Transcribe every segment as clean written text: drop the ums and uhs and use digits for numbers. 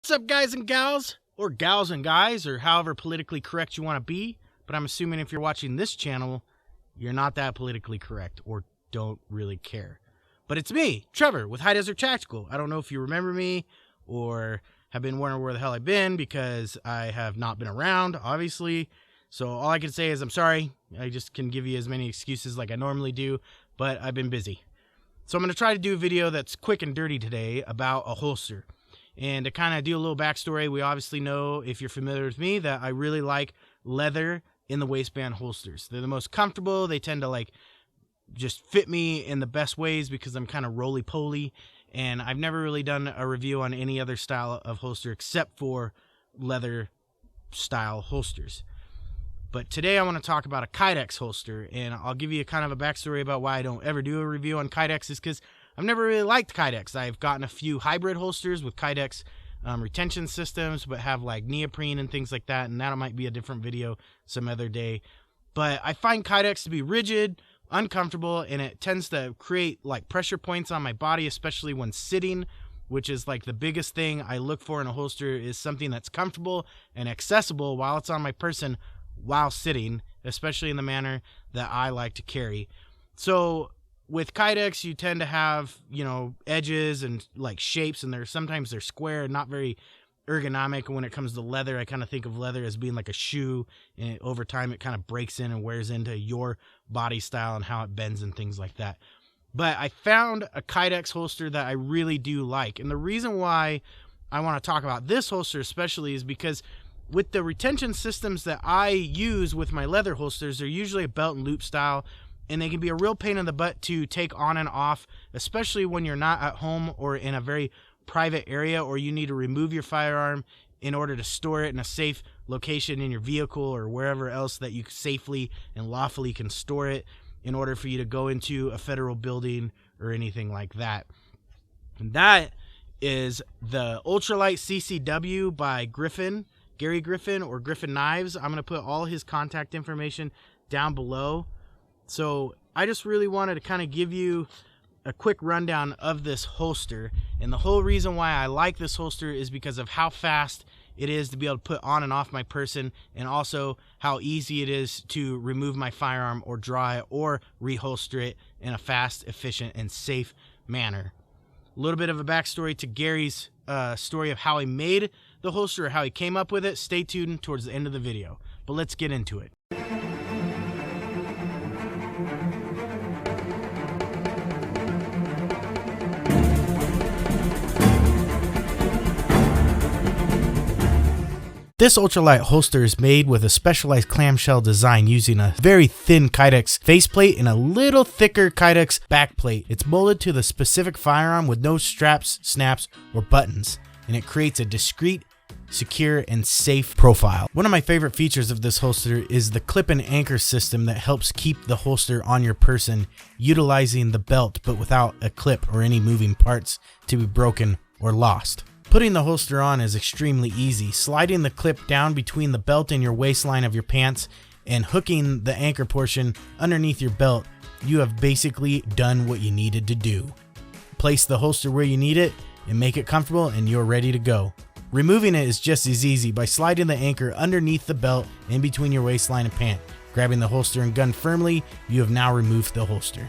What's up, guys and gals, or gals and guys, or however politically correct you want to be, but I'm assuming if you're watching this channel, you're not that politically correct, or don't really care. But it's me, Trevor, with High Desert Tactical. I don't know if you remember me, or have been wondering where the hell I've been, because I have not been around, obviously. So all I can say is I'm sorry. I just can give you as many excuses like I normally do, but I've been busy. So I'm going to try to do a video that's quick and dirty today about a holster. And to kind of do a little backstory, we obviously know, if you're familiar with me, that I really like leather in the waistband holsters. They're the most comfortable. They tend to just fit me in the best ways because I'm kind of roly-poly. And I've never really done a review on any other style of holster except for leather style holsters. But today I want to talk about a Kydex holster, and I'll give you kind of a backstory about why I don't ever do a review on Kydex, is because I've never really liked Kydex. I've gotten a few hybrid holsters with Kydex retention systems, but have like neoprene and things like that, and that might be a different video some other day. But I find Kydex to be rigid, uncomfortable, and it tends to create like pressure points on my body, especially when sitting, which is like the biggest thing I look for in a holster, is something that's comfortable and accessible while it's on my person while sitting, especially in the manner that I like to carry. So with Kydex, you tend to have, edges and like shapes, and sometimes they're square and not very ergonomic. When it comes to leather, I kind of think of leather as being like a shoe, and over time it kind of breaks in and wears into your body style and how it bends and things like that. But I found a Kydex holster that I really do like, and the reason why I want to talk about this holster especially is because with the retention systems that I use with my leather holsters, they're usually a belt and loop style, and they can be a real pain in the butt to take on and off, especially when you're not at home or in a very private area, or you need to remove your firearm in order to store it in a safe location in your vehicle or wherever else that you safely and lawfully can store it in order for you to go into a federal building or anything like that. And that is the Ultralite CCW by Griffin, Gary Griffin, or Griffin Knives. I'm going to put all his contact information down below. So I just really wanted to kind of give you a quick rundown of this holster. And the whole reason why I like this holster is because of how fast it is to be able to put on and off my person, and also how easy it is to remove my firearm or draw it or reholster it in a fast, efficient, and safe manner. A little bit of a backstory to Gary's story of how he made the holster, or how he came up with it. Stay tuned towards the end of the video, but let's get into it. This ultralight holster is made with a specialized clamshell design using a very thin Kydex faceplate and a little thicker Kydex backplate. It's molded to the specific firearm with no straps, snaps, or buttons, and it creates a discreet, secure, and safe profile. One of my favorite features of this holster is the clip and anchor system that helps keep the holster on your person, utilizing the belt but without a clip or any moving parts to be broken or lost. Putting the holster on is extremely easy. Sliding the clip down between the belt and your waistline of your pants and hooking the anchor portion underneath your belt, you have basically done what you needed to do. Place the holster where you need it and make it comfortable, and you're ready to go. Removing it is just as easy by sliding the anchor underneath the belt in between your waistline and pant. Grabbing the holster and gun firmly, you have now removed the holster.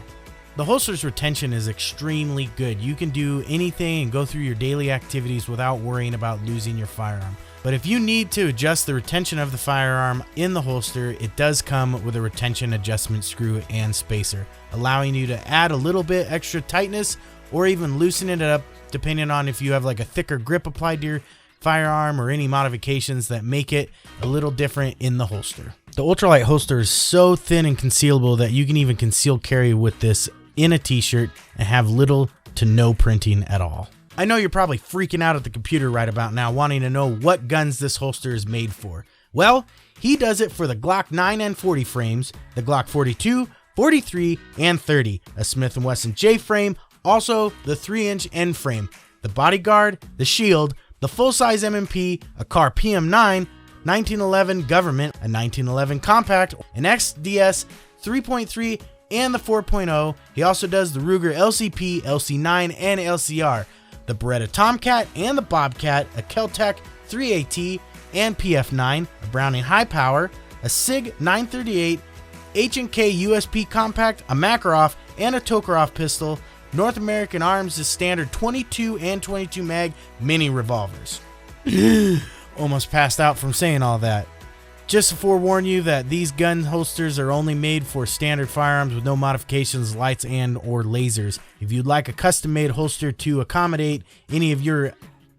The holster's retention is extremely good. You can do anything and go through your daily activities without worrying about losing your firearm. But if you need to adjust the retention of the firearm in the holster, it does come with a retention adjustment screw and spacer, allowing you to add a little bit extra tightness or even loosen it up depending on if you have like a thicker grip applied to your firearm or any modifications that make it a little different in the holster. The ultralight holster is so thin and concealable that you can even conceal carry with this in a t-shirt and have little to no printing at all. I know you're probably freaking out at the computer right about now, wanting to know what guns this holster is made for. Well, he does it for the Glock 9 and 40 frames, the Glock 42, 43, and 30, a Smith & Wesson J frame, also the 3-inch N frame, the Bodyguard, the Shield, the full-size M&P, a Car PM9, 1911 Government, a 1911 Compact, an XDS 3.3, and the 4.0. He also does the Ruger LCP, LC9, and LCR. the Beretta Tomcat and the Bobcat, a Kel-Tec 3AT and PF9, a Browning High Power, a SIG 938, H&K USP Compact, a Makarov, and a Tokarev pistol. North American Arms is standard 22 and 22 mag mini revolvers. Almost passed out from saying all that. Just to forewarn you that these gun holsters are only made for standard firearms with no modifications, lights, and or lasers. If you'd like a custom-made holster to accommodate any of your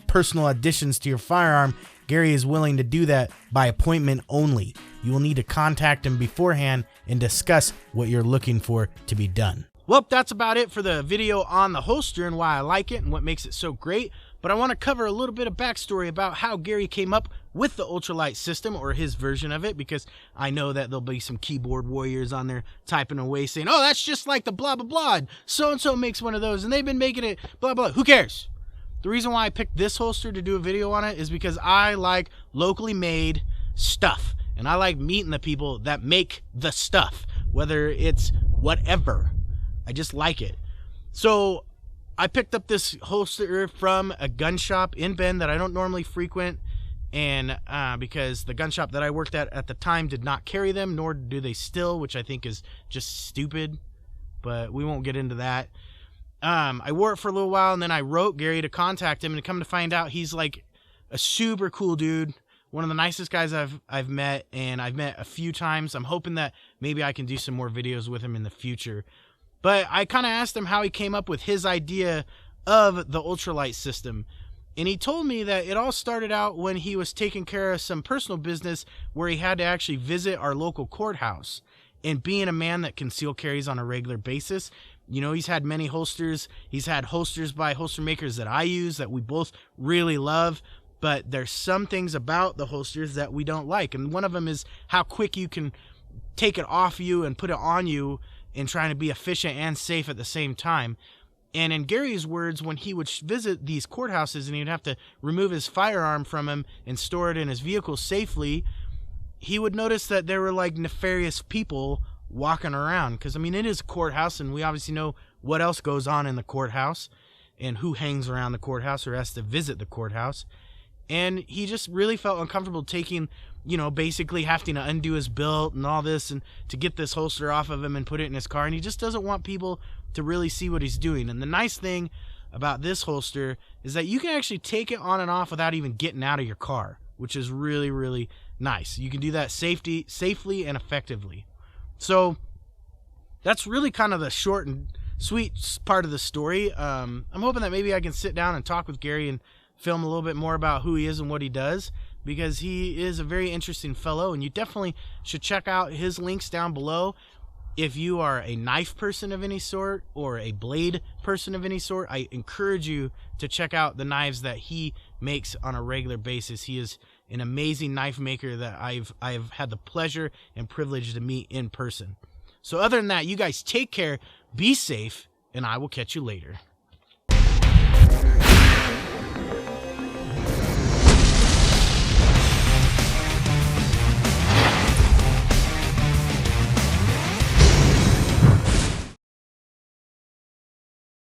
personal additions to your firearm, Gary is willing to do that by appointment only. You will need to contact him beforehand and discuss what you're looking for to be done. Well, that's about it for the video on the holster and why I like it and what makes it so great. But I want to cover a little bit of backstory about how Gary came up with the Ultralite system, or his version of it, because I know that there'll be some keyboard warriors on there typing away saying, oh, that's just like the blah, blah, blah. So-and-so makes one of those, and they've been making it, blah, blah. Who cares? The reason why I picked this holster to do a video on it is because I like locally made stuff, and I like meeting the people that make the stuff, whether it's whatever. I just like it. So I picked up this holster from a gun shop in Bend that I don't normally frequent, and because the gun shop that I worked at the time did not carry them, nor do they still, which I think is just stupid, but we won't get into that. I wore it for a little while, and then I wrote Gary to contact him, and come to find out he's like a super cool dude, one of the nicest guys I've met, and I've met a few times. I'm hoping that maybe I can do some more videos with him in the future. But I kind of asked him how he came up with his idea of the Ultralite system. And he told me that it all started out when he was taking care of some personal business where he had to actually visit our local courthouse. And being a man that conceal carries on a regular basis, you know, he's had many holsters. He's had holsters by holster makers that I use that we both really love. But there's some things about the holsters that we don't like. And one of them is how quick you can take it off you and put it on you, and trying to be efficient and safe at the same time. And in Gary's words, when he would visit these courthouses and he'd have to remove his firearm from him and store it in his vehicle safely, he would notice that there were like nefarious people walking around. Because, I mean, it is a courthouse, and we obviously know what else goes on in the courthouse and who hangs around the courthouse or has to visit the courthouse. And he just really felt uncomfortable taking, you know, basically having to undo his belt and all this and to get this holster off of him and put it in his car. And he just doesn't want people to really see what he's doing. And the nice thing about this holster is that you can actually take it on and off without even getting out of your car, which is really, really nice. You can do that safely and effectively. So that's really kind of the short and sweet part of the story. I'm hoping that maybe I can sit down and talk with Gary and film a little bit more about who he is and what he does, because he is a very interesting fellow, and you definitely should check out his links down below. If you are a knife person of any sort or a blade person of any sort, I encourage you to check out the knives that he makes on a regular basis. He is an amazing knife maker that I've had the pleasure and privilege to meet in person. So other than that, you guys take care, be safe, and I will catch you later.